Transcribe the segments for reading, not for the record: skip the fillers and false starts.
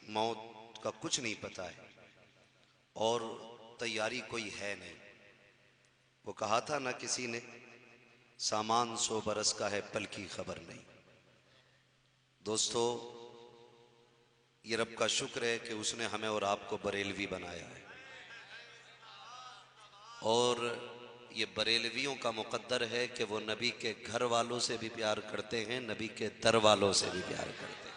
मौत का कुछ नहीं पता है और तैयारी कोई है नहीं। वो कहा था ना किसी ने, सामान 100 बरस का है पल की खबर नहीं। दोस्तों, ये रब का शुक्र है कि उसने हमें और आपको बरेलवी बनाया है और ये बरेलवियों का मुकद्दर है कि वो नबी के घर वालों से भी प्यार करते हैं, नबी के दर वालों से भी प्यार करते हैं।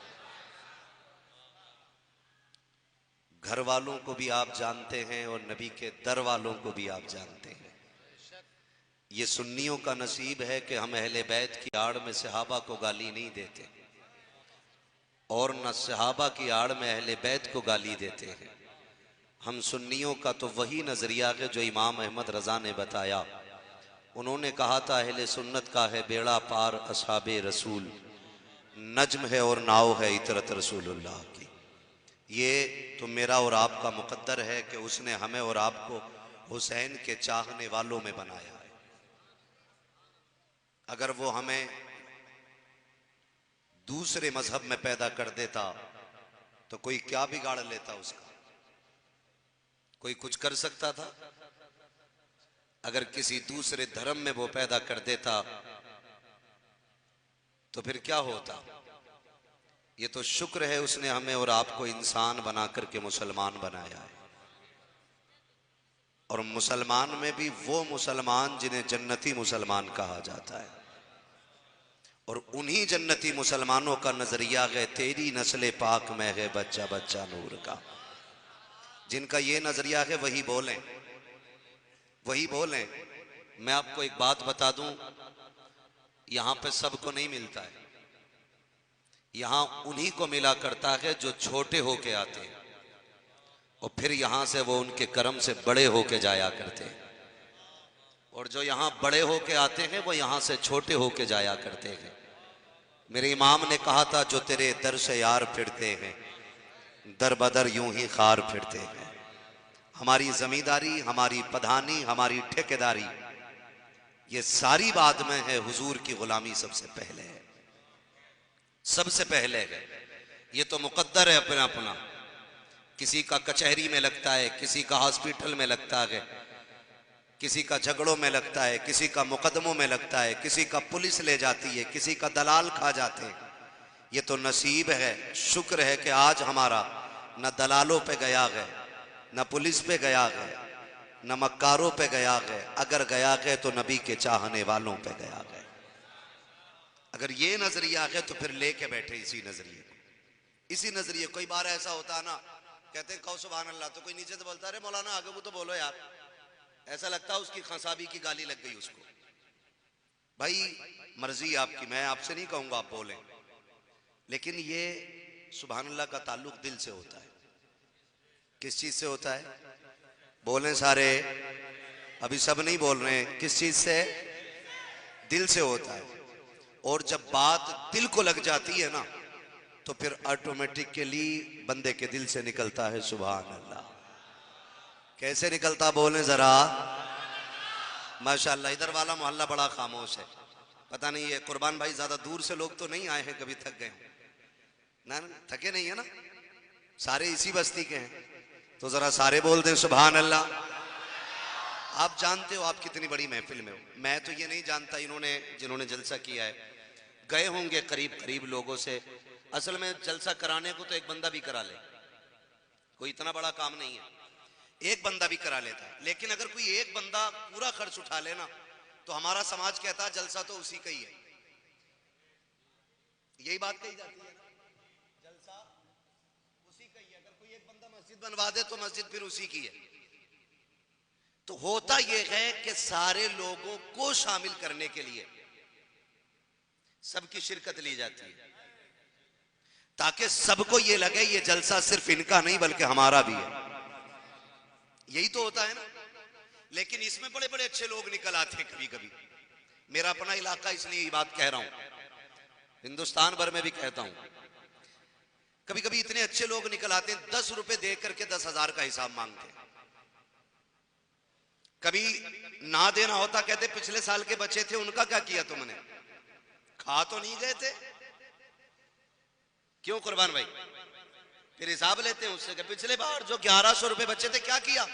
घर वालों को भी आप जानते हैं और नबी के दर वालों को भी आप जानते हैं। ये सुन्नियों का नसीब है कि हम अहले बैत की आड़ में सहाबा को गाली नहीं देते और न सहाबा की आड़ में अहले बैत को गाली देते हैं। हम सुन्नियों का तो वही नजरिया है जो इमाम अहमद रजा ने बताया। उन्होंने कहा था अहले सुन्नत का है बेड़ा पार असहाबे रसूल, नज्म है और नाव है इतरत रसूलुल्लाह की। ये तो मेरा और आपका मुकद्दर है कि उसने हमें और आपको हुसैन के चाहने वालों में बनाया है। अगर वो हमें दूसरे मजहब में पैदा कर देता तो कोई क्या बिगाड़ लेता उसका? कोई कुछ कर सकता था? अगर किसी दूसरे धर्म में वो पैदा कर देता तो फिर क्या होता? ये तो शुक्र है उसने हमें और आपको इंसान बना करके मुसलमान बनाया है। और मुसलमान में भी वो मुसलमान जिन्हें जन्नती मुसलमान कहा जाता है। और उन्हीं जन्नती मुसलमानों का नजरिया है तेरी नस्ल पाक में है बच्चा बच्चा नूर का। जिनका ये नजरिया है वही बोलें, वही बोलें। मैं आपको एक बात बता दूं, यहां पे सबको नहीं मिलता है। यहां उन्हीं को मिला करता है जो छोटे होके आते हैं और फिर यहां से वो उनके कर्म से बड़े होके जाया करते हैं। और जो यहां बड़े होके आते हैं वो यहां से छोटे होके जाया करते हैं। मेरे इमाम ने कहा था जो तेरे दर से यार फिरते हैं दर बदर यूं ही खार फिरते हैं। हमारी जमींदारी, हमारी पधानी, हमारी ठेकेदारी, ये सारी बाद में है। हुजूर की गुलामी सबसे पहले है, सबसे पहले है। ये तो मुकद्दर है अपना अपना। किसी का कचहरी में लगता है, किसी का हॉस्पिटल में लगता है, किसी का झगड़ों में लगता है, किसी का मुकदमों में लगता है, किसी का पुलिस ले जाती है, किसी का दलाल खा जाते हैं। ये तो नसीब है, शुक्र है कि आज हमारा न दलालों पे गया है, न पुलिस पे गया है, न मक्कारों पे गया है। अगर गया है तो नबी के चाहने वालों पे गया है। अगर ये नजरिया है तो फिर लेके बैठे इसी नजरिए को, इसी नजरिए। कई बार ऐसा होता है ना, कहते हैं कहो सुभान अल्लाह, तो कोई नीचे से बोलता है अरे मौलाना आगे वो तो बोलो यार। ऐसा लगता है उसकी खसाबी की गाली लग गई उसको। भाई मर्जी आपकी, मैं आपसे नहीं कहूंगा आप बोलें, लेकिन ये सुभान अल्लाह का ताल्लुक दिल से होता है। किस चीज से होता है? बोलें सारे, अभी सब नहीं बोल रहे हैं। किस चीज से? दिल से होता है। और जब बात दिल को लग जाती है ना तो फिर ऑटोमेटिकली बंदे के दिल से निकलता है सुभान अल्लाह। कैसे निकलता बोलें जरा? माशाल्लाह। इधर वाला मोहल्ला बड़ा खामोश है। पता नहीं ये कुर्बान भाई ज्यादा दूर से लोग तो नहीं आए हैं, कभी थक गए ना? थके नहीं है ना? सारे इसी बस्ती के हैं। तो जरा सारे बोल दें सुभान अल्लाह। आप जानते हो आप कितनी बड़ी महफिल में हो। मैं तो ये नहीं जानता, इन्होंने जिन्होंने जलसा किया है गए होंगे करीब करीब लोगों से। असल में जलसा कराने को तो एक बंदा भी करा ले, कोई इतना बड़ा काम नहीं है, एक बंदा भी करा लेता है। लेकिन अगर कोई एक बंदा पूरा खर्च उठा लेना तो हमारा समाज कहता है जलसा तो उसी का ही है। यही बात कही जाती है, जलसा उसी का ही है। अगर कोई एक बंदा मस्जिद बनवा दे तो मस्जिद फिर उसी की है। तो होता यह है कि सारे लोगों को शामिल करने के लिए सबकी शिरकत ली जाती है ताकि सबको यह लगे ये जलसा सिर्फ इनका नहीं बल्कि हमारा भी है। यही तो होता है ना। लेकिन इसमें बड़े बड़े अच्छे लोग निकल आते हैं कभी कभी। मेरा अपना इलाका, इसलिए ये बात कह रहा हूं, हिंदुस्तान भर में भी कहता हूं, कभी कभी इतने अच्छे लोग निकल आते हैं 10 रुपए दे करके 10,000 का हिसाब मांगते हैं। कभी ना देना होता कहते पिछले साल के बच्चे थे उनका क्या किया तुमने, खा तो नहीं गए थे? क्यों कुर्बान भाई? फिर हिसाब लेते हैं उससे कि पिछले बार जो 1100 रुपए बचे थे क्या किया।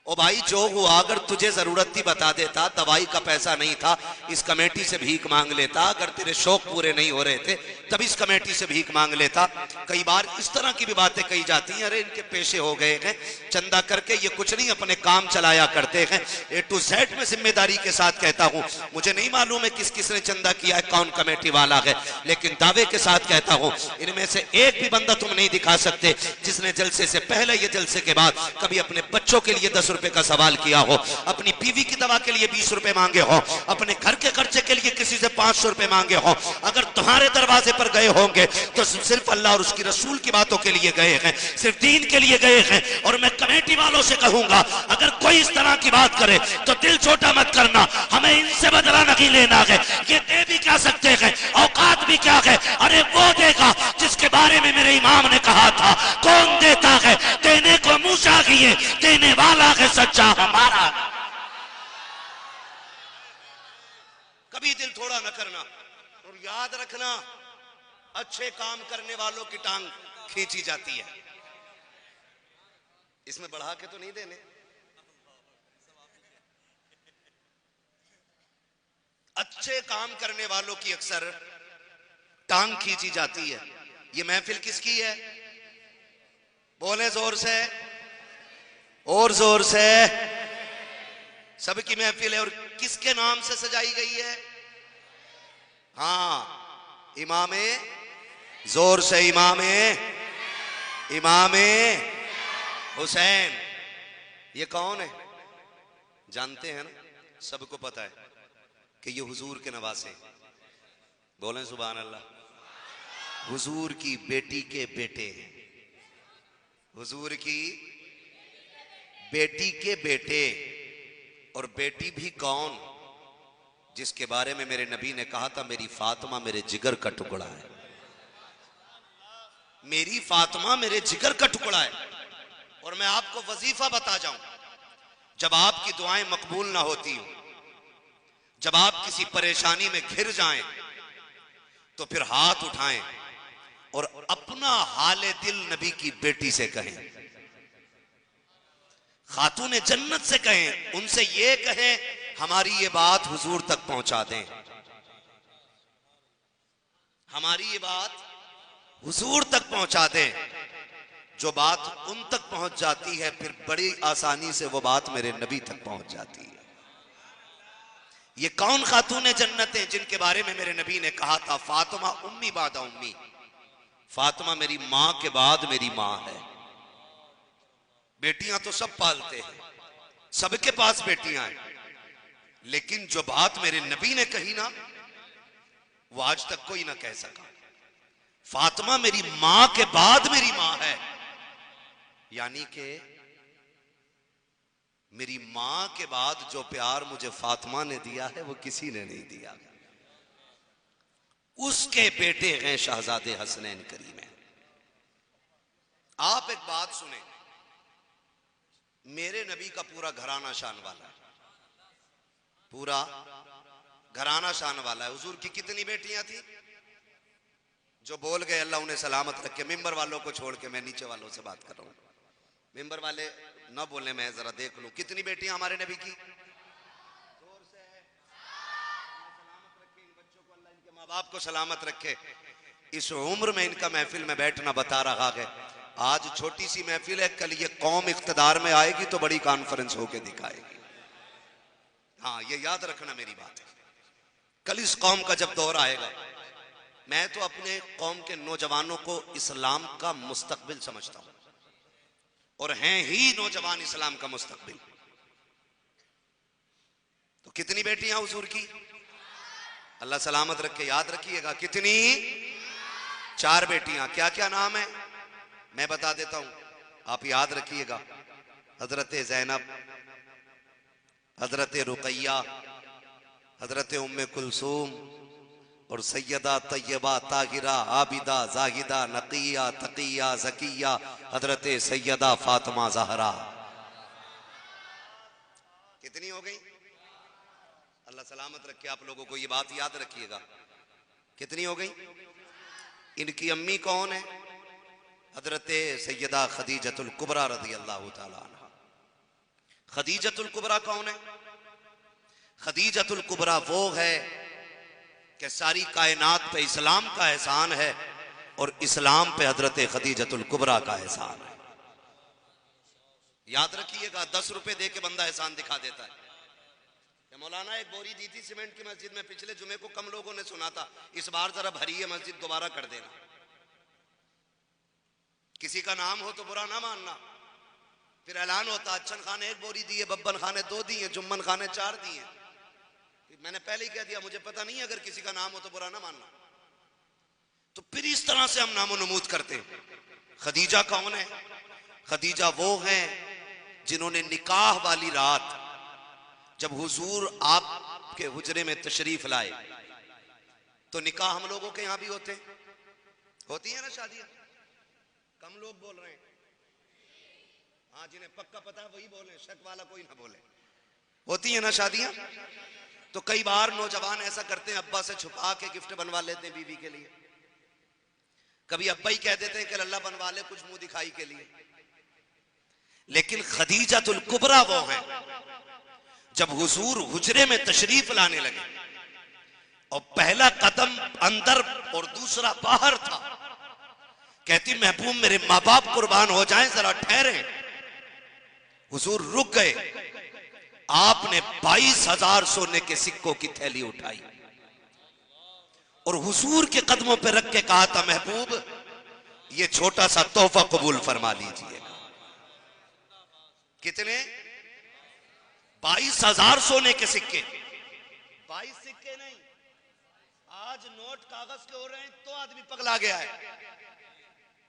ओ भाई जो हुआ, अगर तुझे जरूरत थी बता देता, दवाई का पैसा नहीं था इस कमेटी से भीख मांग लेता, अगर तेरे शौक पूरे नहीं हो रहे थे तब इस कमेटी से भीख मांग लेता। कई बार इस तरह की भी बातें कही जाती हैं, अरे इनके पेशे हो गए हैं चंदा करके ये कुछ नहीं अपने काम चलाया करते हैं। ए टू जेड में जिम्मेदारी के साथ कहता हूं, मुझे नहीं मालूम है किस किसने चंदा किया है, कौन कमेटी वाला है, लेकिन दावे के साथ कहता हूं इनमें से एक भी बंदा तुम नहीं दिखा सकते जिसने जलसे से पहले या जलसे के बाद कभी अपने बच्चों के लिए 10 रुपए का सवाल किया हो, अपनी बीवी की दवा के लिए 20 रुपए मांगे हो, अपने घर के खर्चे के लिए किसी से 500 रुपए मांगे हो। अगर तुम्हारे दरवाजे पर गए होंगे तो सिर्फ अल्लाह और उसकी रसूल की बातों के लिए गए हैं, सिर्फ दीन के लिए गए हैं। और मैं कमेटी वालों से कहूंगा अगर कोई इस तरह की बात करे तो दिल छोटा मत करना, हमें इनसे बदला नहीं लेना है। ये दे भी क्या सकते हैं, औकात भी क्या है, अरे वो देगा जिसके बारे में मेरे इमाम ने कहा था कौन देता है देने को मुंह चाहिए, देने वाला है सच्चा हमारा। कभी दिल थोड़ा न करना और याद रखना अच्छे काम करने वालों की टांग खींची जाती है। इसमें बढ़ा के तो नहीं देने, अच्छे काम करने वालों की अक्सर टांग खींची जाती है। ये महफिल किसकी है, बोले जोर से और जोर से। सबकी महफिल है और किसके नाम से सजाई गई है, हाँ इमामे, जोर से इमामे हुसैन। ये कौन है जानते हैं ना, सबको पता है कि ये हुजूर के नवासे, बोलें सुभान अल्लाह। हुजूर की बेटी के बेटे हैं, हुजूर की बेटी के बेटे। और बेटी भी कौन, जिसके बारे में मेरे नबी ने कहा था मेरी फातिमा मेरे जिगर का टुकड़ा है, मेरी फातिमा मेरे जिगर का टुकड़ा है। और मैं आपको वजीफा बता जाऊं, जब आपकी दुआएं मकबूल ना होती हो, जब आप किसी परेशानी में घिर जाएं, तो फिर हाथ उठाएं और अपना हाले दिल नबी की बेटी से कहें, खातूने जन्नत से कहें, उनसे ये कहें हमारी ये बात हुजूर तक पहुंचा दें, हमारी ये बात हुजूर तक पहुंचा दें। जो बात उन तक पहुंच जाती है फिर बड़ी आसानी से वो बात मेरे नबी तक पहुंच जाती है। ये कौन खातूने जन्नत हैं जिनके बारे में मेरे नबी ने कहा था फातिमा उम्मी बादा उम्मी, फातिमा मेरी मां के बाद मेरी मां है। बेटियां तो सब पालते हैं, सबके पास बेटियां हैं, लेकिन जो बात मेरे नबी ने कही ना वो आज तक कोई ना कह सका। फातिमा मेरी मां के बाद मेरी मां है, यानी कि मेरी मां के बाद जो प्यार मुझे फातिमा ने दिया है वो किसी ने नहीं दिया। उसके बेटे हैं शहजादे हसनैन करीम है। आप एक बात सुने, मेरे नबी का पूरा घराना शान वाला है, पूरा घराना शान वाला है। हुजूर की कितनी बेटियां थी, जो बोल गए अल्लाह उन्हें सलामत रखे। मिंबर वालों को छोड़ के मैं नीचे वालों से बात कर रहा हूं, मिंबर वाले न बोलने में जरा देख लूं कितनी बेटियां हमारे नबी की। जोर से सलामत रखे इन बच्चों को, अल्लाह इनके माँ बाप को सलामत रखे। इस उम्र में इनका महफिल में बैठना बता रहा है। आज छोटी सी महफिल है, कल ये कौम इख्तिदार में आएगी तो बड़ी कॉन्फ्रेंस होके दिखाएगी। हाँ ये याद रखना मेरी बात है, कल इस कौम का जब दौर आएगा, मैं तो अपने कौम के नौजवानों को इस्लाम का मुस्तकबिल समझता हूं, और हैं ही नौजवान इस्लाम का मुस्तकबिल। तो कितनी बेटियां हुजूर की, अल्लाह सलामत रखे, याद रखिएगा कितनी, 4 बेटियां। क्या क्या नाम है मैं बता देता हूं, आप याद रखिएगा। हजरत ज़ैनब, हजरत रुकैया, हजरत उम्मे कुलसूम और सैयदा तैयबा ताहिरा आबिदा जाहिदा नकिया तकिया ज़किया हजरत सैयदा फातिमा ज़हरा। कितनी हो गई, अल्लाह सलामत रखे आप लोगों को, ये बात याद रखिएगा कितनी हो गई। इनकी अम्मी कौन है, हजरत सैयदा खदीजतुल कुबरा रज़ी अल्लाह ताला अन्हा। खदीजतुल कुबरा कौन है? खदीजतुल कुबरा वो है कि सारी कायनात पे इस्लाम का एहसान है और इस्लाम पे हजरत खदीजतुल कुबरा का एहसान है। याद रखिएगा, 10 रुपए दे के बंदा एहसान दिखा देता है। मौलाना एक बोरी दी थी सीमेंट की मस्जिद में, पिछले जुमे को कम लोगों ने सुना था, इस बार जरा भरी है मस्जिद, दोबारा कर देना। किसी का नाम हो तो बुरा ना मानना। फिर ऐलान होता, अच्छन खान ने 1 बोरी दी है, बब्बन खान ने 2 दी है, जुम्मन खान ने 4 दी है। मैंने पहले ही कह दिया, मुझे पता नहीं, अगर किसी का नाम हो तो बुरा ना मानना। तो फिर इस तरह से हम नामो नमूद करते हैं। खदीजा कौन है? खदीजा वो हैं जिन्होंने निकाह वाली रात जब हुजूर आपके हुजरे में तशरीफ लाए, तो निकाह हम लोगों के यहां भी होती है ना शादियां? कम लोग बोल रहे हैं। हाँ, जिन्हें पक्का पता है वही बोले, शक वाला कोई ना बोले। होती है ना शादियां? तो कई बार नौजवान ऐसा करते हैं, अब्बा से छुपा के गिफ्ट बनवा लेते हैं बीवी के लिए। कभी अब्बा ही कह देते हैं कि लल्ला बनवा ले कुछ मुंह दिखाई के लिए। लेकिन खदीजतुल कुबरा वो है, जब हुजूर हुजरे में तशरीफ लाने लगे और पहला कदम अंदर और दूसरा बाहर था, कहती महबूब मेरे माँ बाप कुर्बान हो जाएं, जरा ठहरे। हुजूर रुक गए। आपने 22,000 सोने के सिक्कों की थैली उठाई और हुजूर के कदमों पर रख के कहा था, महबूब ये छोटा सा तोहफा कबूल फरमा लीजिएगा। कितने? 22,000 सोने के सिक्के। 22 सिक्के नहीं, आज नोट कागज के हो रहे हैं तो आदमी पगला गया है।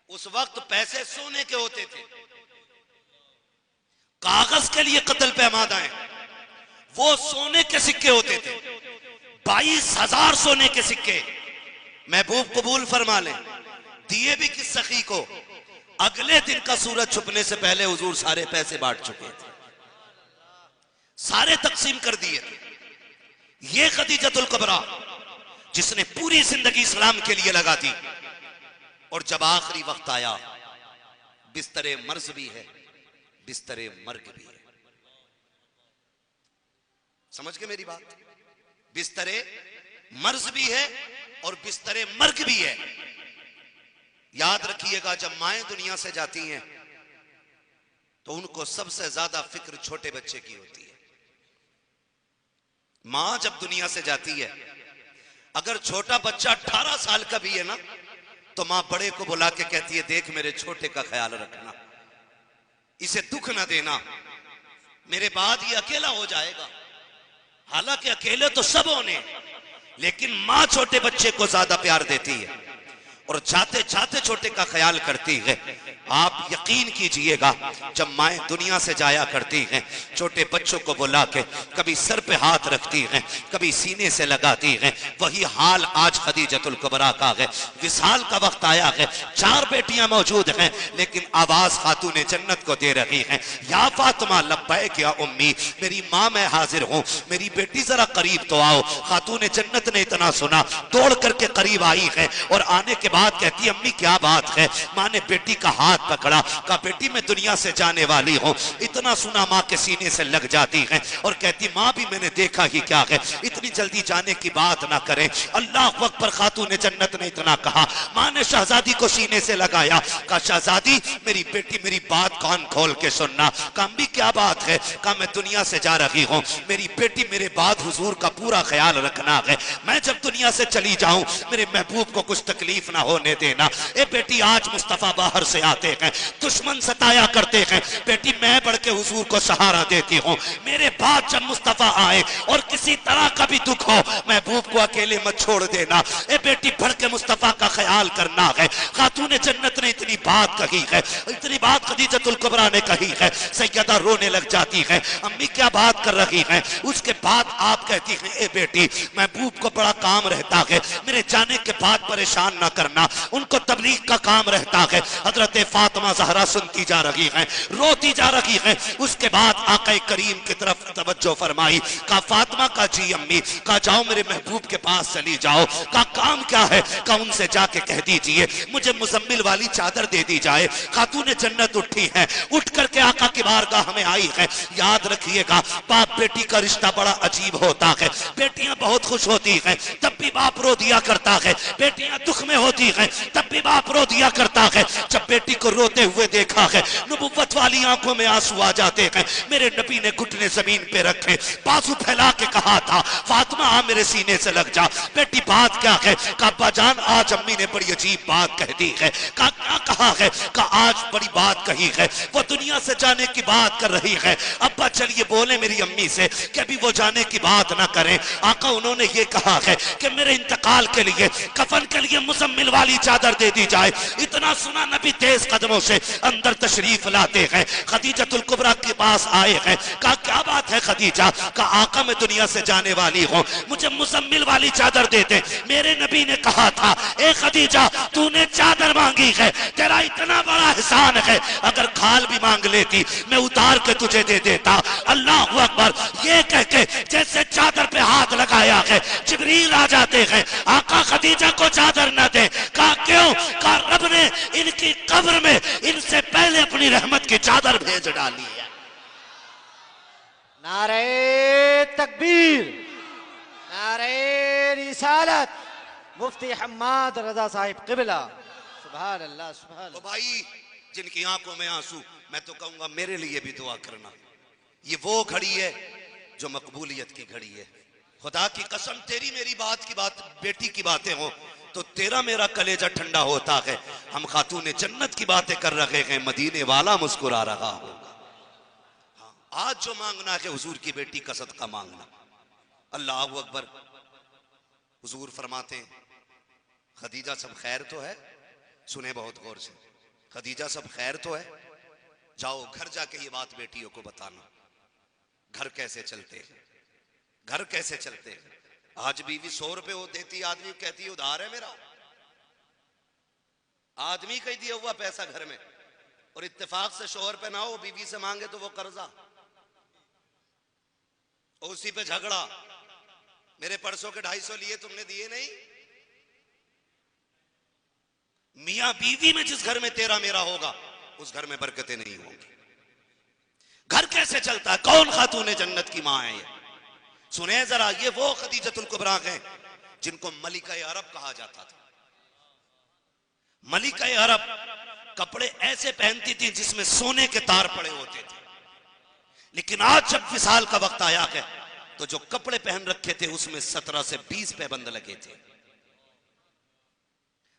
उस वक्त पैसे सोने के होते थे, कागज के लिए कत्ल पे आमादा है, वो सोने के सिक्के होते थे। 22,000 सोने के सिक्के महबूब कबूल फरमा ले। दिए भी किस सखी को? अगले दिन का सूरज छुपने से पहले हुजूर सारे पैसे बांट चुके थे, सारे तकसीम कर दिए थे। ये खदीजतुल कुबरा जिसने पूरी जिंदगी इस्लाम के लिए लगा दी, और जब आखिरी वक्त आया, बिस्तरे मर्ज भी है, बिस्तरे मर्ग भी है। समझ के मेरी बात? बिस्तरे मर्ज भी है और बिस्तरे मर्ग भी है। याद रखिएगा, जब माएं दुनिया से जाती हैं तो उनको सबसे ज्यादा फिक्र छोटे बच्चे की होती है। मां जब दुनिया से जाती है, अगर छोटा बच्चा 18 साल का भी है ना, तो मां बड़े को बुला के कहती है, देख मेरे छोटे का ख्याल रखना, इसे दुख ना देना, मेरे बाद ये अकेला हो जाएगा। हालांकि अकेले तो सब होने, लेकिन मां छोटे बच्चे को ज्यादा प्यार देती है और जाते जाते छोटे का ख्याल करती है। आप यकीन कीजिएगा, जब माएं दुनिया से जाया करती हैं, छोटे बच्चों को बुला के कभी सर पे हाथ रखती हैं, कभी सीने से लगाती हैं। वही हाल आज खदीजतुल कुबरा का है। विसाल का वक्त आया है, 4 बेटियां मौजूद हैं, लेकिन आवाज खातूने जन्नत को दे रही हैं, या फातिमा लब्बैक या उम्मी, मेरी माँ मैं हाजिर हूँ, मेरी बेटी जरा करीब तो आओ। खातूने जन्नत ने इतना सुना, दौड़ करके करीब आई है और आने के बाद कहती, अम्मी क्या बात है? माँ ने बेटी का हाथ पकड़ा, कहा बेटी मैं दुनिया से जाने वाली हूँ। इतना सुना माँ के सीने से लग जाती है और कहती, माँ भी मैंने देखा ही क्या है, इतनी जल्दी जाने की बात ना करें। अल्लाह अकबर, खातूने जन्नत ने इतना कहा। माँ ने शहजादी को सीने से लगाया, कहा शहजादी मेरी बेटी मेरी बात कान खोल के सुनना। कहा अम्मी क्या बात है? कहा मैं दुनिया से जा रही हूँ, मेरी बेटी मेरे बाद हुजूर का पूरा ख्याल रखना है। मैं जब दुनिया से चली जाऊं, मेरे महबूब को कुछ तकलीफ ना होने देना। ए बेटी आज मुस्तफा बाहर से आते हैं, दुश्मन सताया करते हैं, बेटी मैं बढ़ के हुजूर को सहारा देती हूँ। मेरे बाद जब मुस्तफा आए और किसी तरह का भी दुख हो, महबूब को अकेले मत छोड़ देना। ए बेटी बढ़ के मुस्तफा का ख्याल करना है। खातूने जन्नत ने इतनी बात कही है, इतनी बात खदीजतुल कुबरा ने कही है, सैयदा रोने लग जाती है। अम्मी क्या बात कर रही हैं? उसके बाद आप कहती हैं, ए बेटी महबूब को बड़ा काम रहता है, मेरे जाने के बाद परेशान ना करना, उनको तबलीग का काम रहता है। हजरत फातिमा जहरा सुनती जा रही है, रोती जा रही है। उसके बाद आका करीम की तरफ तवज्जो फरमाई, कहा फातिमा का जी अम्मी, कहा जाओ मेरे महबूब के पास चली जाओ। कहा काम क्या है? कहा उनसे जाके कह दीजिए मुझे मुजम्मिल वाली चादर दे दी जाए। खातून जन्नत उठी है, उठ करके आका की बारगाह में आई है। याद रखिएगा बाप बेटी का रिश्ता बड़ा अजीब होता है। बेटियां बहुत खुश होती हैं तब भी बाप रो दिया करता है, बेटियां दुख में होती हैं तब भी बाप रो दिया करता है। जब बेटी को रोते हुए देखा है, नबुव्वत वाली आंखों में आंसू आ जाते हैं। मेरे नबी ने घुटने जमीन पे रखे, बाजू फैला के कहा था फातिमा आ मेरे सीने से लग जा। बेटी बात क्या है? कहा अब्बा जान आज अम्मी ने बड़ी अजीब बात कह दी है। कहा क्या कहा है? कहा आज बड़ी बात कही है, वो दुनिया से जाने की बात कर रही है। अब्बा चलिए बोले मेरी अम्मी से कि अभी वो जाने की बात ना करें। आका उन्होंने ये कहा है कि मेरे इंतकाल के लिए कफन के लिए मुजम्मिल वाली चादर दे दी जाए। इतना सुना नबी तेज कदमों से अंदर तशरीफ लाते हैं, खदीजतुल कुबरा के पास आए हैं। कहा क्या बात है खदीजा? कहा आका मैं दुनिया से जाने वाली हूँ, मुझे मुजम्मिल वाली चादर दे दे। मेरे नबी ने कहा था ए खदीजा तूने चादर मांगी है, तेरा इतना बड़ा एहसान है, अगर खाल भी मांग लेती मैं उतार के तुझे दे देता। अल्लाह अकबर। ये कह के जैसे चादर पे हाथ लगाया है जिब्रील आ जाते हैं, आका खदीजा को चादर न दे। कहा क्यों? कहा रब ने इनकी कब्र में इनसे पहले अपनी रहमत की चादर भेज डाली है। नारे तकबीर, नारे रिसालत, मुफ्ती हम्माद रजा साहिब क़िबला। सुभान अल्लाह सुभान अल्लाह। तो भाई जिनकी आंखों में आंसू, मैं तो कहूंगा मेरे लिए भी दुआ करना। ये वो घड़ी है जो मकबूलियत की घड़ी है। खुदा की कसम तेरी मेरी बात की बात बेटी की बातें हो तो तेरा मेरा कलेजा ठंडा होता है। हम खातून जन्नत की बातें कर रहे हैं, मदीने वाला मुस्कुरा रहा होगा। हाँ, आज जो मांगना है हुजूर की बेटी का सदका मांगना। अल्लाह अकबर। हुजूर फरमाते हैं खदीजा सब खैर तो है? सुने बहुत गौर से, खदीजा सब खैर तो है? जाओ घर जाके ये बात बेटियों को बताना, घर कैसे चलते हैं, घर कैसे चलते हैं। आज बीवी 100 रुपए वो देती, आदमी कहती है उधार है मेरा। आदमी कह दिया हुआ पैसा घर में और इत्तेफाक से शोहर पे ना हो, बीवी से मांगे तो वो कर्जा, और उसी पे झगड़ा। मेरे परसों के 250 लिए तुमने दिए नहीं। मियां बीवी में जिस घर में तेरा मेरा होगा उस घर में बरकतें नहीं होंगी। घर कैसे चलता है? कौन खातून जन्नत की मां है ये? सुने जरा, ये वो खदीजतुल कुबरा हैं जिनको मलिका अरब कहा जाता था। मलिका अरब कपड़े ऐसे पहनती थी जिसमें सोने के तार पड़े होते थे। लेकिन आज जब विसाल का वक्त आया है तो जो कपड़े पहन रखे थे उसमें 17 से 20 पैबंद लगे थे।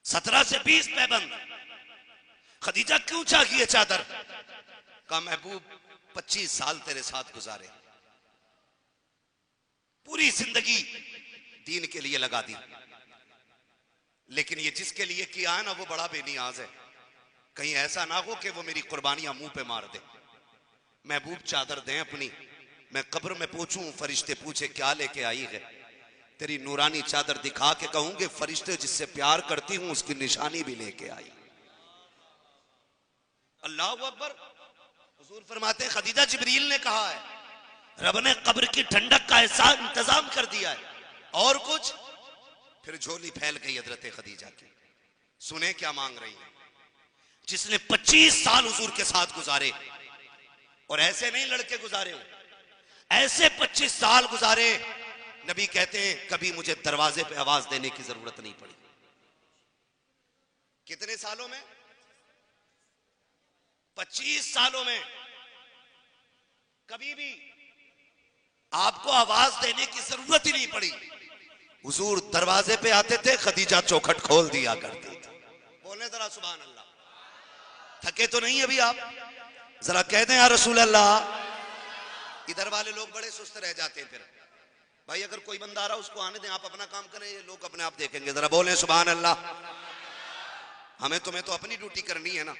17 से 20 पैबंद। खदीजा क्यों चाहिए चादर? का महबूब 25 साल तेरे साथ गुजारे, पूरी जिंदगी दीन के लिए लगा दी, लेकिन ये जिसके लिए किया है ना वो बड़ा बेनियाज है। कहीं ऐसा ना हो कि वो मेरी कुर्बानियां मुंह पे मार दे। महबूब चादर दें अपनी, मैं कब्र में पूछूं, फरिश्ते पूछे क्या लेके आई है, तेरी नूरानी चादर दिखा के कहूंगे फरिश्ते जिससे प्यार करती हूं उसकी निशानी भी लेके आई। अल्लाह अकबर। हुजूर फरमाते हैं खदीजा जिब्रील ने कहा है, रब ने कब्र की ठंडक का ऐसा इंतजाम कर दिया है। और कुछ? फिर झोली फैल गई हजरत खदीजा की। सुने क्या मांग रही है? जिसने 25 साल हुजूर के साथ गुजारे, और ऐसे नहीं लड़के गुजारे हो, ऐसे 25 साल गुजारे। नबी कहते हैं कभी मुझे दरवाजे पे आवाज देने की जरूरत नहीं पड़ी। कितने सालों में? 25 सालों में कभी भी आपको आवाज देने की जरूरत ही नहीं पड़ी। हुजूर दरवाजे पे आते थे, खदीजा चौखट खोल दिया करती थी। बोले जरा सुभान अल्लाह। थके तो नहीं अभी आप? जरा कह दें या रसूल अल्लाह। इधर वाले लोग बड़े सुस्त रह जाते हैं। फिर भाई अगर कोई बंदा आ रहा उसको आने दें, आप अपना काम करें, ये लोग अपने आप देखेंगे। जरा बोले सुभान अल्लाह। हमें तुम्हें तो अपनी ड्यूटी करनी है ना,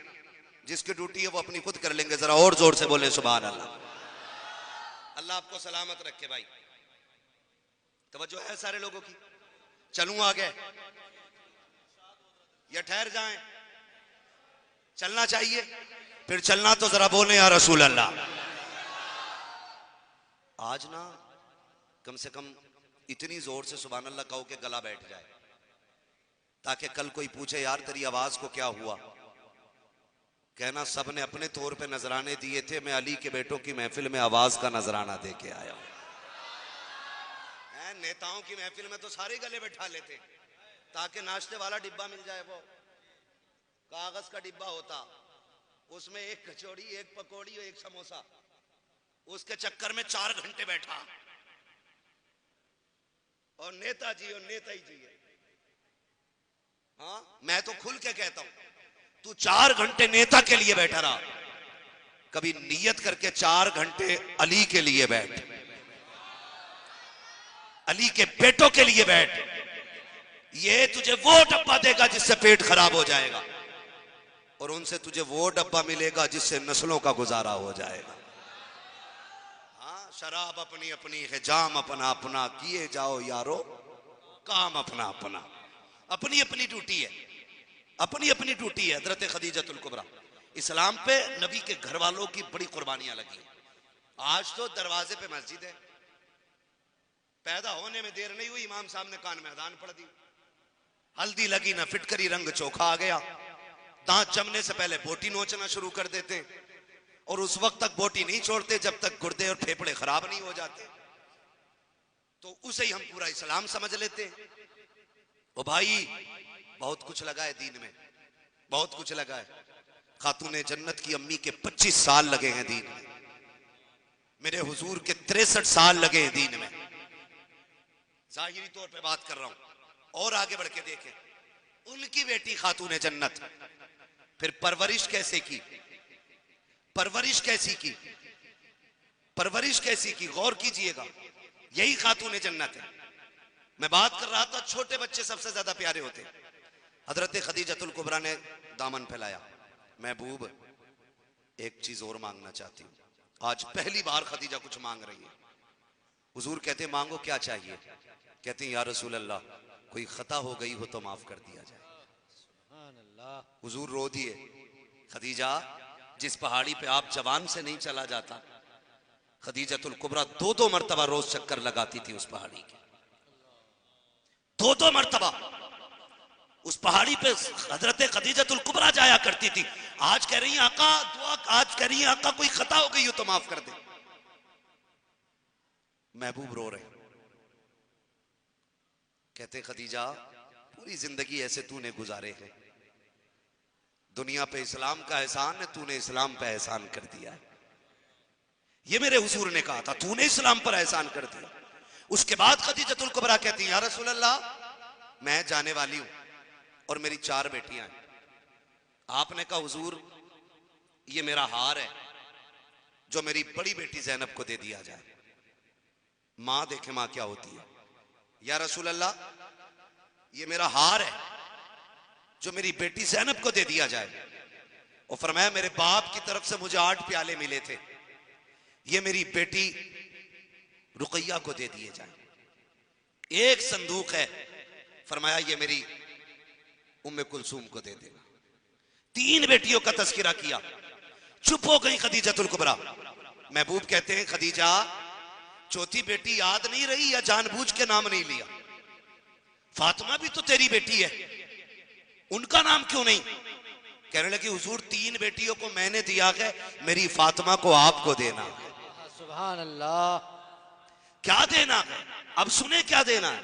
जिसकी ड्यूटी है वो अपनी खुद कर लेंगे। जरा और जोर से बोले सुभान अल्लाह। अल्लाह आपको सलामत रखे। भाई तवज्जो है सारे लोगों की? चलूं आगे या ठहर जाएं? चलना चाहिए? फिर चलना तो जरा बोले या रसूल अल्लाह। आज ना कम से कम इतनी जोर से सुभान अल्लाह कहो कि गला बैठ जाए, ताकि कल कोई पूछे यार तेरी आवाज को क्या हुआ, कहना सब ने अपने तौर पे नजराने दिए थे, मैं अली के बेटों की महफिल में आवाज का नजराना दे के आया हूं। नेताओं की महफिल में तो सारे गले बैठा लेते ताकि नाश्ते वाला डिब्बा मिल जाए, वो कागज का डिब्बा होता, उसमें एक कचौड़ी, एक पकौड़ी और एक समोसा, उसके चक्कर में 4 घंटे बैठा और नेताजी और नेताई जी है। हाँ, मैं तो खुल के कहता हूं, तू 4 घंटे नेता के लिए बैठा रहा, कभी नियत करके 4 घंटे अली के लिए बैठ, अली के बेटों के लिए बैठ। ये तुझे वो डब्बा देगा जिससे पेट खराब हो जाएगा, और उनसे तुझे वो डब्बा मिलेगा जिससे नस्लों का गुजारा हो जाएगा। हाँ, शराब अपनी अपनी है, जाम अपना अपना, किए जाओ यारो काम अपना अपना, अपनी अपनी ड्यूटी है, अपनी अपनी ड्यूटी है। हजरत खदीजतुल कुबरा, इस्लाम पे नबी के घर वालों की बड़ी कुर्बानियां लगी। आज तो दरवाजे पे मस्जिद है, पैदा होने में देर नहीं हुई, इमाम साहब ने कान में अजान पढ़ दी, हल्दी लगी ना फिटकरी, रंग चोखा आ गया, दांत जमने से पहले बोटी नोचना शुरू कर देते, और उस वक्त तक बोटी नहीं छोड़ते जब तक गुर्दे और फेफड़े खराब नहीं हो जाते, तो उसे ही हम पूरा इस्लाम समझ लेते। ओ भाई, बहुत कुछ लगा है दीन में, बहुत कुछ लगा है। खातूने जन्नत की अम्मी के 25 साल लगे हैं दीन में, मेरे हुजूर के 63 साल लगे हैं दीन में। जाहिरी तौर पे बात कर रहा हूं, और आगे बढ़ के देखें, उनकी बेटी खातूने जन्नत, फिर परवरिश कैसे की, परवरिश कैसी की, परवरिश कैसी की, गौर कीजिएगा, यही खातूने जन्नत है। मैं बात कर रहा था, छोटे बच्चे सबसे ज्यादा प्यारे होते हैं। हजरत खदीजतुल कुबरा ने दामन फैलाया, महबूब एक चीज और मांगना चाहती हूँ। आज पहली बार खदीजा कुछ मांग रही है। हुजूर कहते मांगो, क्या चाहिए? कहते हैं या रसूल अल्लाह, कोई खता हो गई हो तो माफ कर दिया जाए। हुजूर रो दिए, खदीजा जिस पहाड़ी पे आप जवान से नहीं चला जाता, खदीजतुल कुबरा 2-2 मरतबा रोज चक्कर लगाती थी उस पहाड़ी के, 2-2 मरतबा उस पहाड़ी पे हजरत खदीजतुल कुबरा जाया करती थी। आज कह रही है आका दुआ, आज कह रही है आका कोई खता हो गई हो तो माफ कर दे। महबूब रो रहे, कहते खदीजा पूरी जिंदगी ऐसे तूने गुजारे हैं, दुनिया पे इस्लाम का एहसान है, तूने इस्लाम पे एहसान कर दिया है। ये मेरे हुजूर ने कहा था, तूने इस्लाम पर एहसान कर दिया। उसके बाद खदीजतुल कुबरा कहती है या रसूल अल्लाह, मैं जाने वाली हूं और मेरी 4 बेटियां हैं। आपने कहा हुजूर ये मेरा हार है जो मेरी बड़ी बेटी ज़ैनब को दे दिया जाए। मां देखे मां क्या होती है। या रसूल अल्लाह, ये मेरा हार है जो मेरी बेटी ज़ैनब को दे दिया जाए। और फरमाया मेरे बाप की तरफ से मुझे 8 प्याले मिले थे, ये मेरी बेटी रुकैया को दे दिए जाए। एक संदूक है, फरमाया ये मेरी उम्मे कुलसूम को दे देना। 3 बेटियों का तस्करा किया, चुप हो गई खदीजतुल कुबरा। महबूब कहते हैं खदीजा, चौथी बेटी याद नहीं रही या जानबूझ के नाम नहीं लिया? फातिमा भी तो तेरी बेटी है, उनका नाम क्यों नहीं? कहने लगी हुजूर 3 बेटियों को मैंने दिया है, मेरी फातिमा को आपको देना है। सुभान अल्लाह। क्या देना है? अब सुने क्या देना है।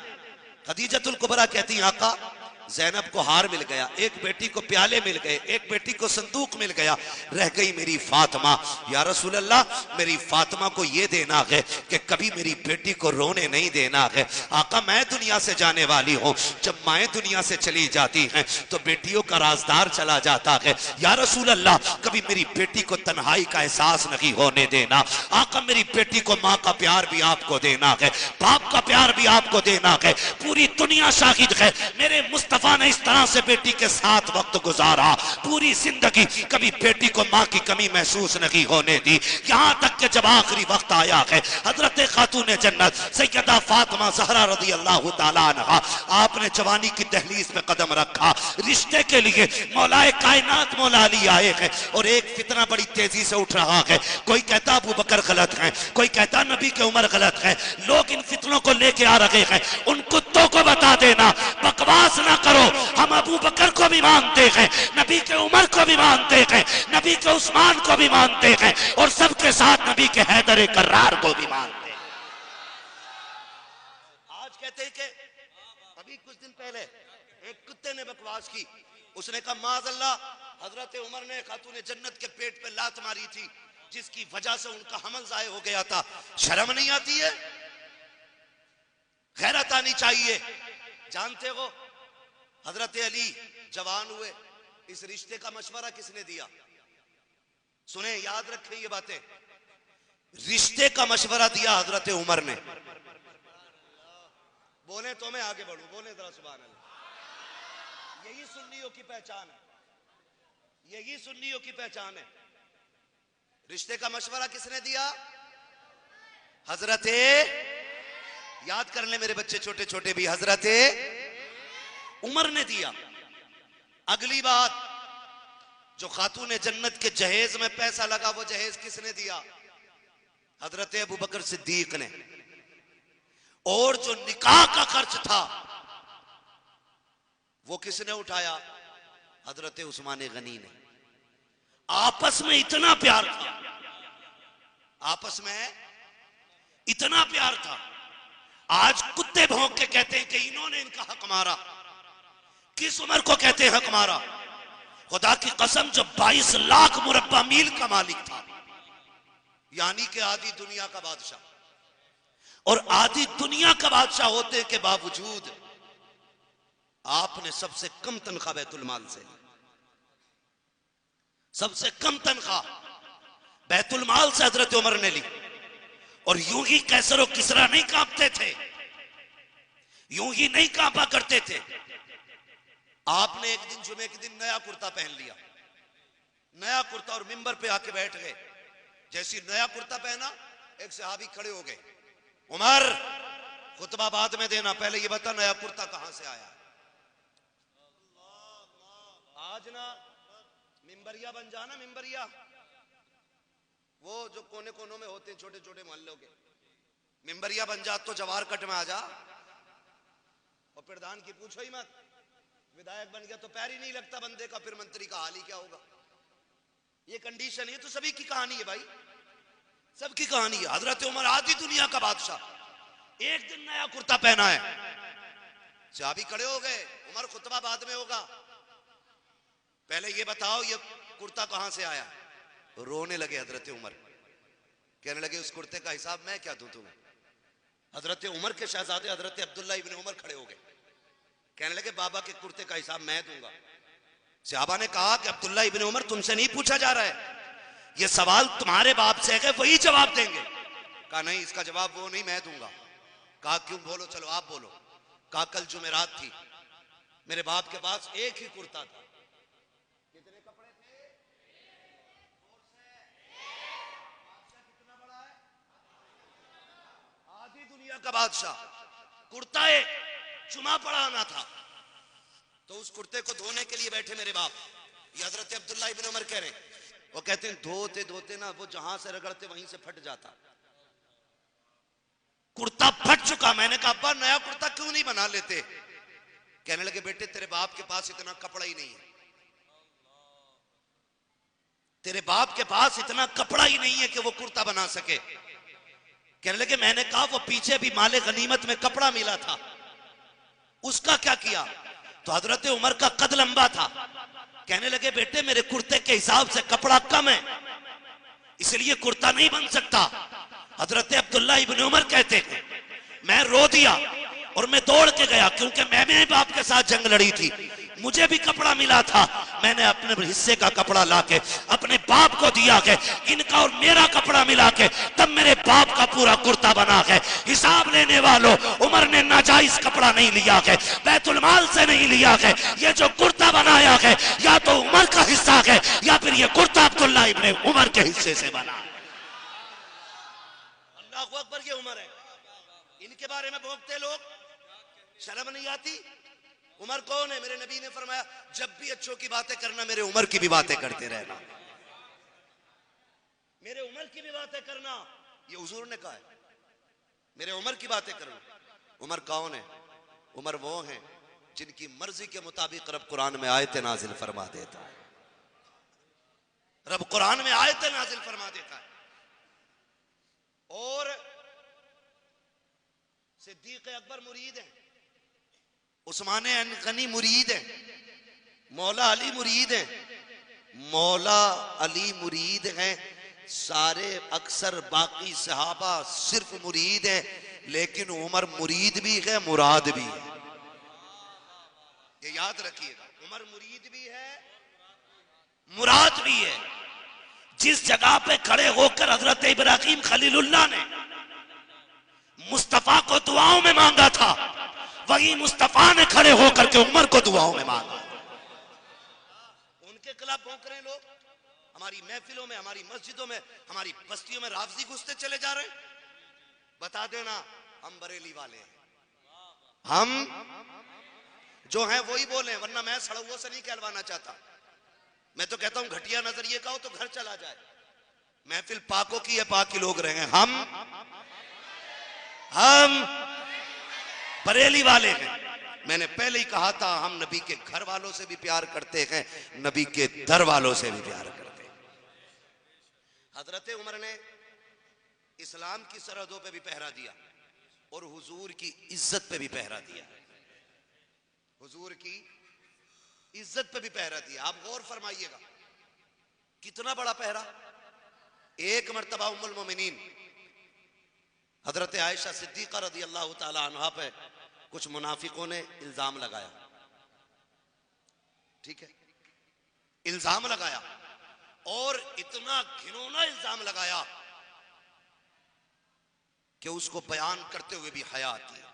खदीजतुल कुबरा कहती है आका ज़ैनब को हार मिल गया, एक बेटी को प्याले मिल गए, एक बेटी को संदूक मिल गया, रह गई मेरी फातिमा। या रसूल अल्लाह, मेरी फातिमा को यह देना है कि कभी मेरी बेटी को रोने नहीं देना है। आका मैं दुनिया से जाने वाली हूं, जब माएँ दुनिया से चली जाती हैं तो बेटियों का राजदार चला जाता है। या रसूल अल्लाह, कभी मेरी बेटी को तन्हाई का एहसास नहीं होने देना। आका मेरी बेटी को माँ का प्यार भी आपको देना है, बाप का प्यार भी आपको देना है। पूरी दुनिया शाहिद है, मेरे मुस्तफा ने इस तरह से बेटी के साथ वक्त गुजारा, पूरी जिंदगी कभी बेटी को माँ की कमी महसूस नहीं होने दी। यहाँ तक कि जब आखिरी वक्त आया है, हजरत खातून जन्नत सैयदा फातिमा ज़हरा रज़ी अल्लाह तआला अन्हा, आपने जवानी की दहलीज पे कदम रखा। रिश्ते के लिए मौलाए कायनात मौला अली आए हैं और एक फितना बड़ी तेजी से उठ रहा है। कोई कहता अबू बकर गलत है, कोई कहता नबी के उमर गलत है। लोग इन फितनों को लेके आ रहे हैं। उन कुत्तों को बता देना, बकवास ना करो, हम अबू बकर को भी मानते हैं, नबी के उमर को भी मानते हैं, नबी के उस्मान को भी मानते हैं और सबके साथ नबी के हैदर कर्रार को भी मानते हैं। आज कहते हैं कि अभी कुछ दिन पहले एक कुत्ते ने बकवास की, उसने कहा माज़अल्लाह हजरत उमर ने खातून जन्नत के पेट पे लात मारी थी जिसकी वजह से उनका हमल ज़ाये हो गया था। शर्म नहीं आती है? गैरत आनी चाहिए। जानते हो हजरत अली जवान हुए, इस रिश्ते का मशवरा किसने दिया? सुने, याद रखें ये बातें। रिश्ते का मशवरा दिया हजरत उमर ने। बोले तो मैं आगे बढ़ूं, बोले जरा सुभान अल्लाह। यही सुन्नियों की पहचान है, यही सुन्नियों की पहचान है। रिश्ते का मशवरा किसने दिया? हजरत, याद कर ले मेरे बच्चे छोटे छोटे भी, हजरत उमर ने दिया। अगली बात, जो खातून जन्नत के जहेज में पैसा लगा वो जहेज किसने दिया? हजरत अबू बकर सिद्दीक ने। और जो निकाह का खर्च था वो किसने उठाया? हजरत उस्मान गनी ने। आपस में इतना प्यार था, आपस में इतना प्यार था। आज कुत्ते भौंक के कहते हैं कि इन्होंने इनका हक मारा। किस उमर को कहते हैं हक मारा? खुदा की कसम, जो 22 लाख मुरब्बा मील का मालिक था, यानी कि आधी दुनिया का बादशाह, और आधी दुनिया का बादशाह होते के बावजूद आपने सबसे कम तनख्वाह बैतुल माल से ली। सबसे कम तनख्वाह बैतुल माल से हजरत उमर ने ली। और यूं ही कैसर और किसरा नहीं कांपते थे, यूं ही नहीं कांपा करते थे। आपने एक दिन जुमे के दिन नया कुर्ता पहन लिया, नया कुर्ता, और मिंबर पे आके बैठ गए। जैसी नया कुर्ता पहना, एक सहाबी खड़े हो गए, उमर खुतबा बाद में देना, पहले ये बता नया कुर्ता कहां से आया? आज ना मिंबरिया बन जाना, मिंबरिया, वो जो कोने कोनों में होते हैं छोटे छोटे मोहल्लों के, मिंबरिया बन जा तो जवाहर कट में आ जा। और प्रधान की पूछो ही मत, विधायक बन गया तो पैर ही नहीं लगता बंदे का, फिर मंत्री का हाल ही क्या होगा? ये कंडीशन है। तो सभी की कहानी है भाई, सबकी कहानी है। हजरत उमर आधी दुनिया का बादशाह, एक दिन नया कुर्ता पहना है, सहाबी खड़े हो गए, उमर खुतबा बाद में होगा, पहले ये बताओ ये कुर्ता कहां से आया? रोने लगे हजरत उमर, कहने लगे उस कुर्ते का हिसाब मैं क्या दूं तुम्हें? हजरत उमर के शहजादे हजरत अब्दुल्ला इब्न उमर खड़े हो गए, कहने लगे बाबा के कुर्ते का हिसाब मैं दूंगा। सहाबा ने कहा कि अब्दुल्ला इब्न उमर तुमसे नहीं पूछा जा रहा है, ये सवाल तुम्हारे बाप से है, वही जवाब देंगे। कहा नहीं, इसका जवाब वो नहीं, मैं दूंगा। कहा क्यों? बोलो, चलो आप बोलो। कहा कल जुमेरात थी, मेरे बाप के पास एक ही कुर्ता था। कितने कपड़े थे? कितना बड़ा है? आधी दुनिया का बादशाह, कुर्ता एक, जुमा पढ़ाना था। तो उस कुर्ते को धोने के लिए बैठे मेरे बाप, ये हजरत अब्दुल्ला इब्न उमर कह रहे, वो कहते हैं धोते धोते ना वो जहां से रगड़ते वहीं से फट जाता, कुर्ता फट चुका। मैंने कहा अब्बा नया कुर्ता क्यों नहीं बना लेते? कहने लगे बेटे तेरे बाप के पास इतना कपड़ा ही नहीं है, तेरे बाप के पास इतना कपड़ा ही नहीं है कि वो कुर्ता बना सके। कहने लगे मैंने कहा वो पीछे भी माले गनीमत में कपड़ा मिला था, उसका क्या किया? तो हजरत उमर का कद लंबा था, कहने लगे बेटे मेरे कुर्ते के हिसाब से कपड़ा कम है, इसलिए कुर्ता नहीं बन सकता। हजरत अब्दुल्ला इब्न उमर कहते हैं मैं रो दिया और मैं दौड़ के गया, क्योंकि मैं मेरे बाप के साथ जंग लड़ी थी। मुझे भी कपड़ा मिला था, मैंने अपने हिस्से का कपड़ा लाके अपने बाप को दिया के इनका और मेरा कपड़ा मिला के तब मेरे बाप का पूरा कुर्ता बना के। हिसाब लेने वालों, उमर ने नाजायज कपड़ा नहीं लिया के, बैतुल माल से नहीं लिया के। ये जो कुर्ता बनाया है या तो उमर का हिस्सा है या फिर ये कुर्ता अब्दुल्ला इब्ने उमर के हिस्से से बना। अल्लाह अकबर, ये उमर है, इनके बारे में भोंकते लोग, शर्म नहीं आती? उमर कौन है? मेरे नबी ने फरमाया जब भी अच्छों की बातें करना मेरे उमर की भी बातें करते रहना, मेरे उमर की भी बातें करना, ये हुजूर ने कहा है, मेरे उमर की बातें करना। उमर कौन है? उमर वो हैं जिनकी मर्जी के मुताबिक रब कुरान में आयत नाजिल फरमा देता है। रब कुरान में आयत नाजिल फरमा देता है। और सिद्दीक अकबर मुरीद है, उस्मान गनी मुरीद है, मौला अली मुरीद है, मौला अली मुरीद हैं सारे, अक्सर बाकी सहाबा सिर्फ मुरीद हैं, लेकिन उमर मुरीद भी है, मुराद भी है। ये याद रखिएगा, उमर मुरीद भी है, मुराद भी है। जिस जगह पे खड़े होकर हजरत इब्राहिम खलीलुल्लाह ने मुस्तफा को दुआओं में मांगा था, वही मुस्तफा ने खड़े होकर के उमर को दुआओं में मांगा। उनके खिलाफ भौंक रहे लोग, हमारी महफिलों में, हमारी मस्जिदों में, हमारी बस्तियों में राफजी घुसते चले जा रहे हैं। बता देना हम बरेली वाले हैं, हम जो हैं वही बोले, वरना मैं सड़ुओं से नहीं कहलवाना चाहता। मैं तो कहता हूं घटिया नजरिए का हो तो घर चला जाए, महफिल पाकों की है, पाक के लोग रहे। हम बरेली वाले हैं। मैंने पहले ही कहा था हम नबी के घर वालों से भी प्यार करते हैं, नबी के दर वालों से भी प्यार करते हैं। हजरत उमर ने इस्लाम की सरहदों पे भी पहरा दिया और हुजूर की इज्जत पे भी पहरा दिया, हुजूर की इज्जत पे भी पहरा दिया। आप गौर फरमाइएगा कितना बड़ा पहरा। एक मर्तबा उम्मुल मोमिनीन हजरत आयशा सिद्दीका रज़ी अल्लाह ताला अन्हा पे कुछ मुनाफिकों ने इल्जाम लगाया, ठीक है, इल्जाम लगाया और इतना घिनौना इल्जाम लगाया कि उसको बयान करते हुए भी हया आती है।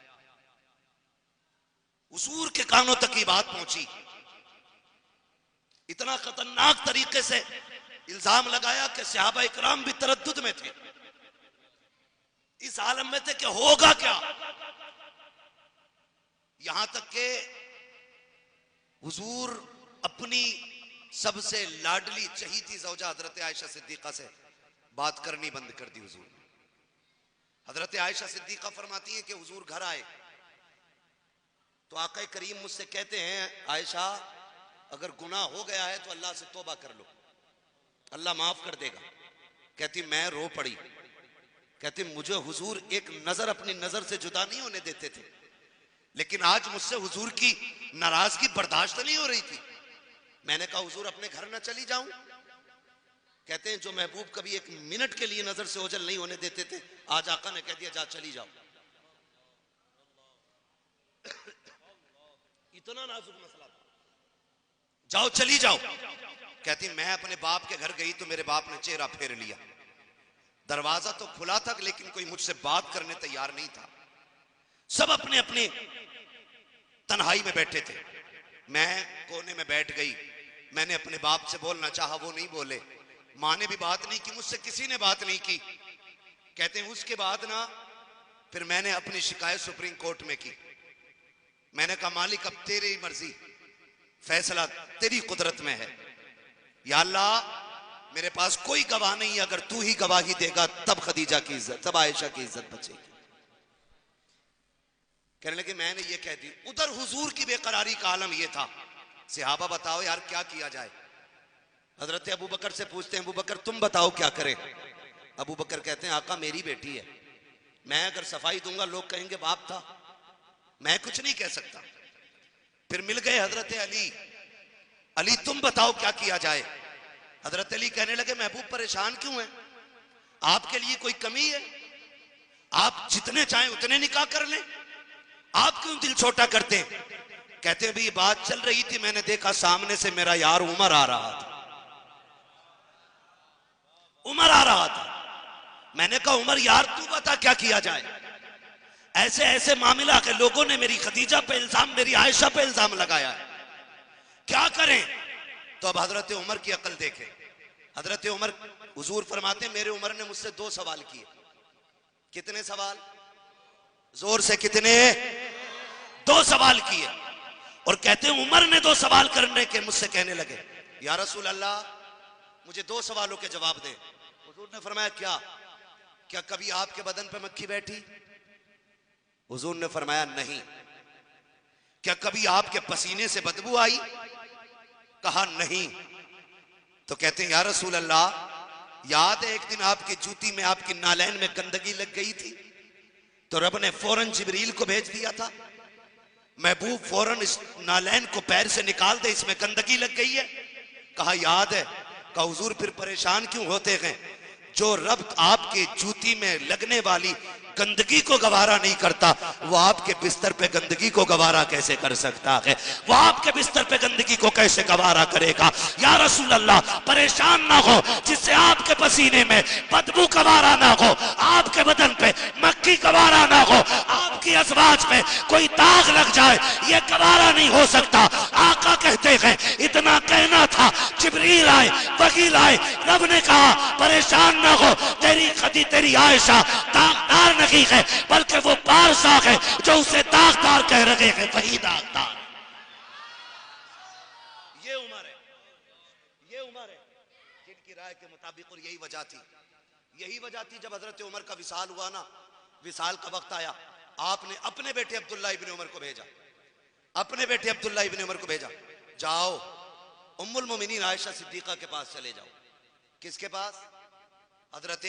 हुजूर के कानों तक की बात पहुंची, इतना खतरनाक तरीके से इल्जाम लगाया कि सहाबा इकराम भी तरद्दुद में थे, इस आलम में थे कि होगा क्या। यहां तक के हुजूर अपनी सबसे लाडली चहीती ज़ौजा हजरत आयशा सिद्दीका से बात करनी बंद कर दी। हुजूर हजरत आयशा सिद्दीका फरमाती हैं कि हुजूर घर आए तो आका करीम मुझसे कहते हैं, आयशा अगर गुनाह हो गया है तो अल्लाह से तौबा कर लो, अल्लाह माफ कर देगा। कहती मैं रो पड़ी, कहती मुझे हुजूर एक नजर अपनी नजर से जुदा नहीं होने देते थे, लेकिन आज मुझसे हुजूर की नाराजगी बर्दाश्त नहीं हो रही थी। मैंने कहा हुजूर अपने घर ना चली जाऊं? कहते हैं जो महबूब कभी एक मिनट के लिए नजर से ओझल नहीं होने देते थे, आज आका ने कह दिया जा चली जाओ। इतना नाजुक मसला था, जाओ चली जाओ। कहती मैं अपने बाप के घर गई तो मेरे बाप ने चेहरा फेर लिया, दरवाजा तो खुला था लेकिन कोई मुझसे बात करने तैयार नहीं था, सब अपने अपने तन्हाई में बैठे थे। मैं कोने में बैठ गई, मैंने अपने बाप से बोलना चाहा, वो नहीं बोले, माँ ने भी बात नहीं की, मुझसे किसी ने बात नहीं की। कहते हैं उसके बाद ना फिर मैंने अपनी शिकायत सुप्रीम कोर्ट में की। मैंने कहा मालिक अब तेरी मर्जी, फैसला तेरी कुदरत में है, या अल्लाह मेरे पास कोई गवाह नहीं है, अगर तू ही गवाही देगा तब खदीजा की इज्जत, तब आयशा की इज्जत बचेगी। कहने लगे मैंने ये कह दी। उधर हुजूर की बेकरारी का आलम ये था, सहाबा बताओ यार क्या किया जाए। हजरत अबू बकर से पूछते हैं, अबू बकर तुम बताओ क्या करें। अबू बकर कहते हैं आका मेरी बेटी है, मैं अगर सफाई दूंगा लोग कहेंगे बाप था, मैं कुछ नहीं कह सकता। फिर मिल गए हजरत अली, अली तुम बताओ क्या किया जाए। हजरत अली कहने लगे महबूब परेशान क्यों है, आपके लिए कोई कमी है, आप जितने चाहें उतने निकाह कर लें, आप क्यों दिल छोटा करते हैं। कहते हैं भी ये बात चल रही थी, मैंने देखा सामने से मेरा यार उमर आ रहा था। उमर आ रहा था। मैंने कहा उमर यार तू बता क्या किया जाए, ऐसे ऐसे मामला के लोगों ने मेरी खदीजा पे इल्जाम, मेरी आयशा पे इल्जाम लगाया है, क्या करें। तो अब हजरत उमर की अकल देखें। हजरत उमर, हुजूर फरमाते हैं मेरे उमर ने मुझसे 2 सवाल किए। कितने सवाल? जोर से कितने? 2 सवाल किए। और कहते हैं उमर ने 2 सवाल करने के मुझसे कहने लगे या रसूल अल्लाह मुझे 2 सवालों के जवाब दें। हुजूर ने फरमाया क्या? क्या कभी आपके बदन पे मक्खी बैठी? हुजूर ने फरमाया नहीं। क्या कभी आपके पसीने से बदबू आई? कहा नहीं। तो कहते हैं या रसूल अल्लाह याद है एक दिन आपकी जूती में, आपकी नालैन में गंदगी लग गई थी, तो रब ने फौरन जिब्रील को भेज दिया था, महबूब फौरन इस नालैन को पैर से निकाल दे, इसमें गंदगी लग गई है। कहा याद है। कहा हुजूर फिर परेशान क्यों होते हैं? जो रब आपके जूती में लगने वाली गंदगी को गवारा नहीं करता, वो आपके बिस्तर पे गंदगी को गवारा कैसे कर सकता है? वो आपके बिस्तर पे गंदगी को कैसे गवारा करेगा? या रसूल अल्लाह परेशान ना हो, जिससे आपके पसीने में बदबू गवारा ना हो, आपके बदन पे मक्खी गवारा ना हो, आपकी अज़वाज पे कोई दाग लग जाए, ये गवारा नहीं हो सकता। आका कहते हैं इतना कहना था, जिब्रील आए, वकील आए, रब ने कहा परेशान ना हो, तेरी आयशा दागदार नहीं है, बल्कि वो पारसाख है जो उसे दागदार कह रहे हैं, वही दागदार। ये उम्र है, ये उम्र है जिनकी राय के मुताबिक। और यही वजह थी जब हजरत उमर का विसाल हुआ ना, विसाल का वक्त आया, आपने अपने बेटे अब्दुल्ला इब्ने उमर को भेजा, अपने बेटे अब्दुल्ला इब्ने उमर को भेजा, जाओ उम्मुल मोमिनीन आयशा सिद्दीका के पास चले जाओ। किसके पास? हजरत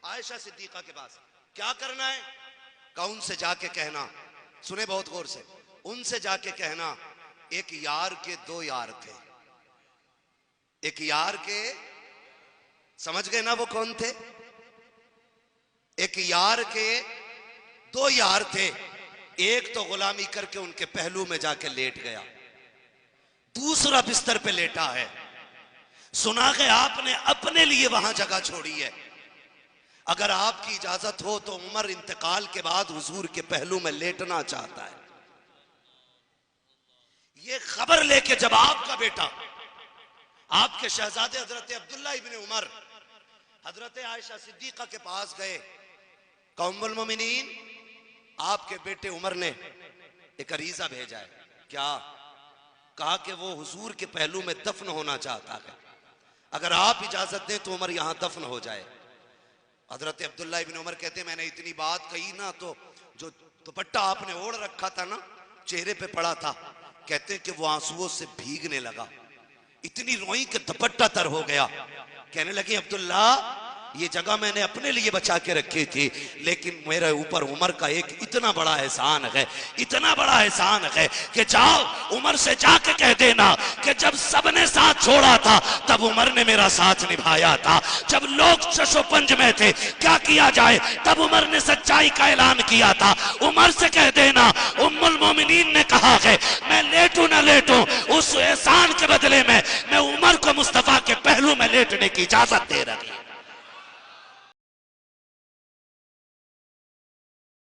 आयशा सिद्दीका के पास। क्या करना है? कहा उनसे जाके कहना, सुने बहुत गौर से, उनसे जाके कहना एक यार के 2 यार थे। एक यार के, समझ गए ना वो कौन थे? एक यार के 2 यार थे। एक तो गुलामी करके उनके पहलू में जाके लेट गया, दूसरा बिस्तर पे लेटा है। सुना है आपने अपने लिए वहां जगह छोड़ी है। अगर आपकी इजाजत हो तो उमर इंतकाल के बाद हुजूर के पहलू में लेटना चाहता है। ये खबर लेके जब आपका बेटा, आपके शहजादे हजरत अब्दुल्ला इब्ने उमर हजरत आयशा सिद्दीका के पास गए, उम्मुल मोमिनीन आपके बेटे उमर ने एक अरीजा भेजा है। क्या? कहा कि वो हुजूर के पहलू में दफन होना चाहता है, अगर आप इजाजत दें तो उमर यहां दफन हो जाए। हजरत अब्दुल्ला इब्ने उमर कहते हैं मैंने इतनी बात कही ना, तो जो दुपट्टा आपने ओढ़ रखा था ना, चेहरे पे पड़ा था, कहते हैं कि वो आंसुओं से भीगने लगा, इतनी रोई कि दुपट्टा तर हो गया। कहने लगे अब्दुल्ला ये जगह मैंने अपने लिए बचा के रखी थी, लेकिन मेरे ऊपर उमर का एक इतना बड़ा एहसान है, इतना बड़ा एहसान है कि जाओ उमर से जाके कह देना कि जब सबने साथ छोड़ा था तब उमर ने मेरा साथ निभाया था, जब लोग चशोपंज में थे क्या किया जाए तब उमर ने सच्चाई का ऐलान किया था। उमर से कह देना उम्मुल मोमिनीन ने कहा है मैं लेटूं ना लेटूं, उस एहसान के बदले में मैं उमर को मुस्तफा के पहलू में लेटने की इजाजत दे रही हूं।